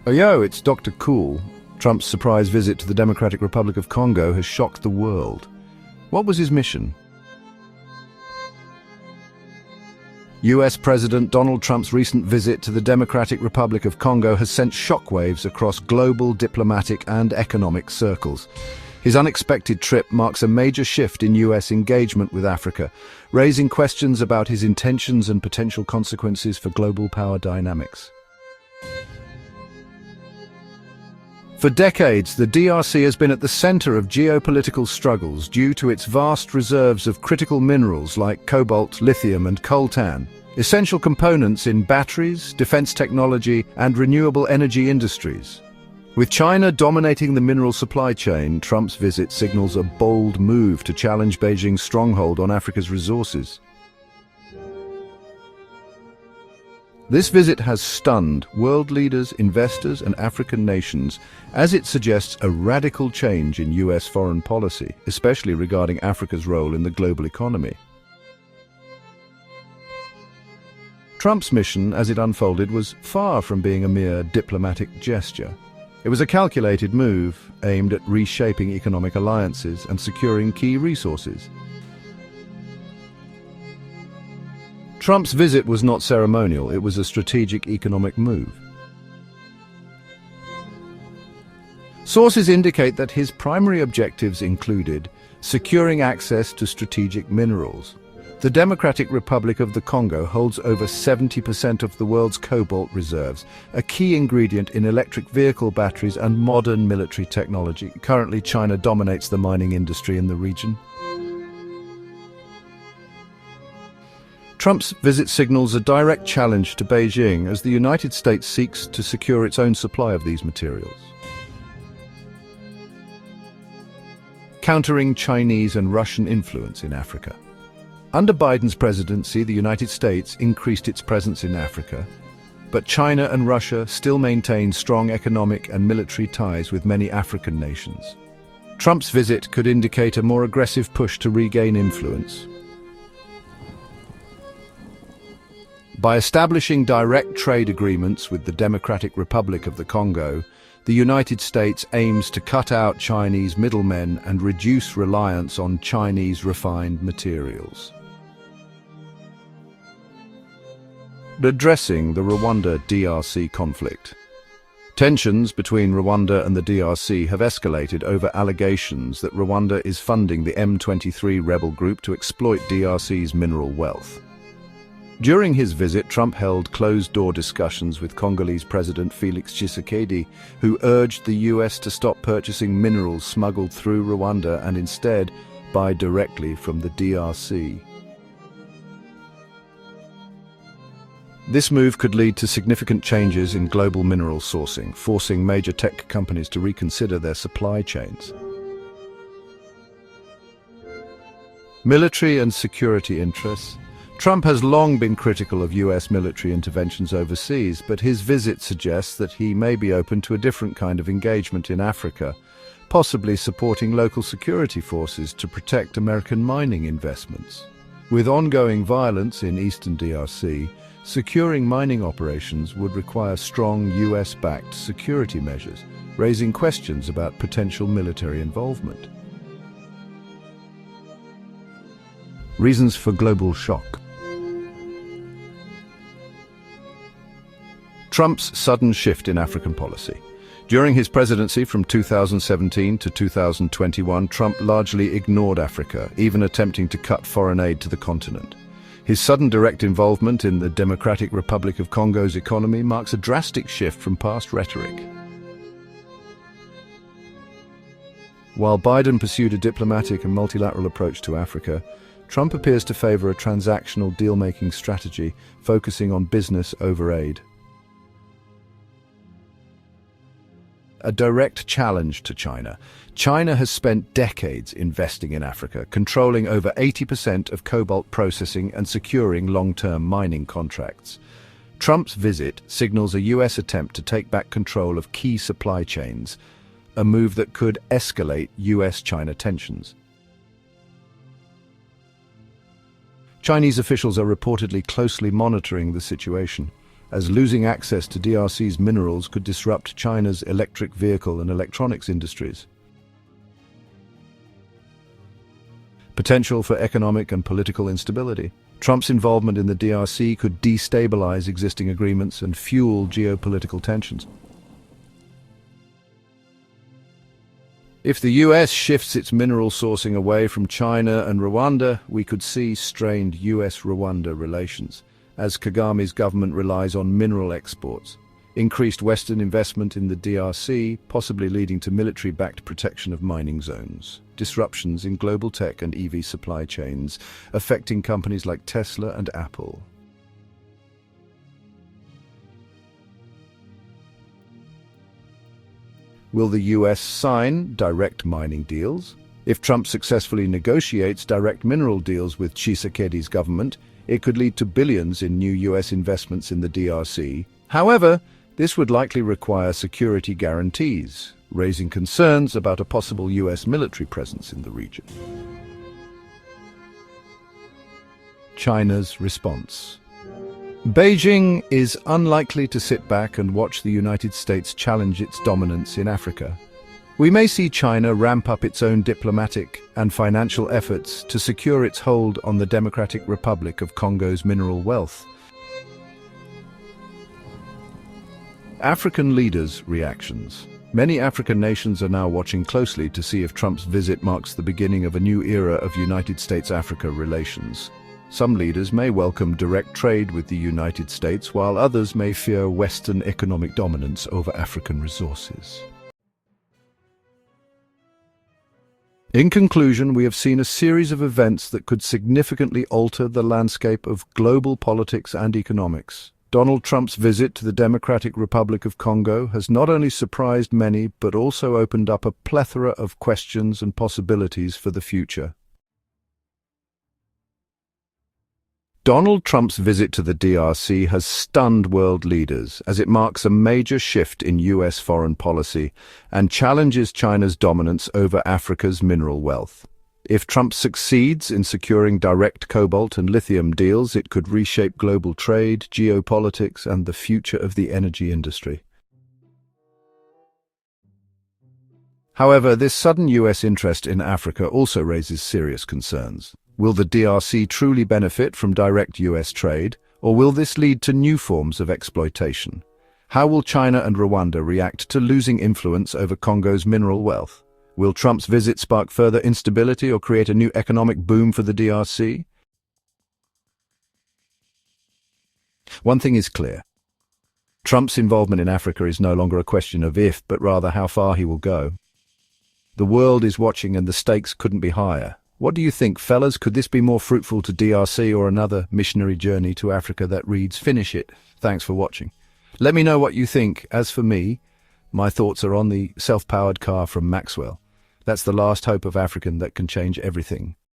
Oh yo, it's Dr. Cool. Trump's surprise visit to the Democratic Republic of Congo has shocked the world. What was his mission? U.S. President Donald Trump's recent visit to the Democratic Republic of Congo has sent shockwaves across global diplomatic and economic circles. His unexpected trip marks a major shift in U.S. engagement with Africa, raising questions about his intentions and potential consequences for global power dynamics. For decades, the DRC has been at the center of geopolitical struggles due to its vast reserves of critical minerals like cobalt, lithium, and coltan, essential components in batteries, defense technology, and renewable energy industries. With China dominating the mineral supply chain, Trump's visit signals a bold move to challenge Beijing's stronghold on Africa's resources. This visit has stunned world leaders, investors, and African nations as it suggests a radical change in U.S. foreign policy, especially regarding Africa's role in the global economy. Trump's mission, as it unfolded, was far from being a mere diplomatic gesture. It was a calculated move aimed at reshaping economic alliances and securing key resources. Trump's visit was not ceremonial, it was a strategic economic move. Sources indicate that his primary objectives included securing access to strategic minerals. The Democratic Republic of the Congo holds over 70% of the world's cobalt reserves, a key ingredient in electric vehicle batteries and modern military technology. Currently, China dominates the mining industry in the region. Trump's visit signals a direct challenge to Beijing as the United States seeks to secure its own supply of these materials. Countering Chinese and Russian influence in Africa. Under Biden's presidency, the United States increased its presence in Africa, but China and Russia still maintain strong economic and military ties with many African nations. Trump's visit could indicate a more aggressive push to regain influence. By establishing direct trade agreements with the Democratic Republic of the Congo, the United States aims to cut out Chinese middlemen and reduce reliance on Chinese refined materials. Addressing the Rwanda-DRC conflict. Tensions between Rwanda and the DRC have escalated over allegations that Rwanda is funding the M23 rebel group to exploit DRC's mineral wealth. During his visit, Trump held closed-door discussions with Congolese President Felix Tshisekedi, who urged the U.S. to stop purchasing minerals smuggled through Rwanda and instead buy directly from the DRC. This move could lead to significant changes in global mineral sourcing, forcing major tech companies to reconsider their supply chains. Military and security interests. Trump has long been critical of U.S. military interventions overseas, but his visit suggests that he may be open to a different kind of engagement in Africa, possibly supporting local security forces to protect American mining investments. With ongoing violence in eastern DRC, securing mining operations would require strong U.S.-backed security measures, raising questions about potential military involvement. Reasons for global shock. Trump's sudden shift in African policy. During his presidency from 2017 to 2021, Trump largely ignored Africa, even attempting to cut foreign aid to the continent. His sudden direct involvement in the Democratic Republic of Congo's economy marks a drastic shift from past rhetoric. While Biden pursued a diplomatic and multilateral approach to Africa, Trump appears to favor a transactional deal-making strategy, focusing on business over aid. A direct challenge to China. China has spent decades investing in Africa, controlling over 80% of cobalt processing and securing long-term mining contracts. Trump's visit signals a U.S. attempt to take back control of key supply chains, a move that could escalate U.S.-China tensions. Chinese officials are reportedly closely monitoring the situation. as losing access to DRC's minerals could disrupt China's electric vehicle and electronics industries. Potential for economic and political instability. Trump's involvement in the DRC could destabilize existing agreements and fuel geopolitical tensions. If the U.S. shifts its mineral sourcing away from China and Rwanda, we could see strained U.S.-Rwanda relations, as Kagame's government relies on mineral exports. Increased Western investment in the DRC, possibly leading to military-backed protection of mining zones. Disruptions in global tech and EV supply chains, affecting companies like Tesla and Apple. Will the U.S. sign direct mining deals? If Trump successfully negotiates direct mineral deals with Tshisekedi's government, it could lead to billions in new U.S. investments in the DRC. However, this would likely require security guarantees, raising concerns about a possible U.S. military presence in the region. China's response. Beijing is unlikely to sit back and watch the United States challenge its dominance in Africa. We may see China ramp up its own diplomatic and financial efforts to secure its hold on the Democratic Republic of Congo's mineral wealth. African leaders' reactions. Many African nations are now watching closely to see if Trump's visit marks the beginning of a new era of United States-Africa relations. Some leaders may welcome direct trade with the United States, while others may fear Western economic dominance over African resources. In conclusion, we have seen a series of events that could significantly alter the landscape of global politics and economics. Donald Trump's visit to the Democratic Republic of Congo has not only surprised many, but also opened up a plethora of questions and possibilities for the future. Donald Trump's visit to the DRC has stunned world leaders as it marks a major shift in U.S. foreign policy and challenges China's dominance over Africa's mineral wealth. If Trump succeeds in securing direct cobalt and lithium deals, it could reshape global trade, geopolitics, and the future of the energy industry. However, this sudden U.S. interest in Africa also raises serious concerns. Will the DRC truly benefit from direct U.S. trade, or will this lead to new forms of exploitation? How will China and Rwanda react to losing influence over Congo's mineral wealth? Will Trump's visit spark further instability or create a new economic boom for the DRC? One thing is clear. Trump's involvement in Africa is no longer a question of if, but rather how far he will go. The world is watching and the stakes couldn't be higher. What do you think, fellas? Could this be more fruitful to DRC or another missionary journey to Africa that reads, "Finish it"? Thanks for watching. Let me know what you think. As for me, my thoughts are on the self-powered car from Maxwell. That's the last hope of African that can change everything.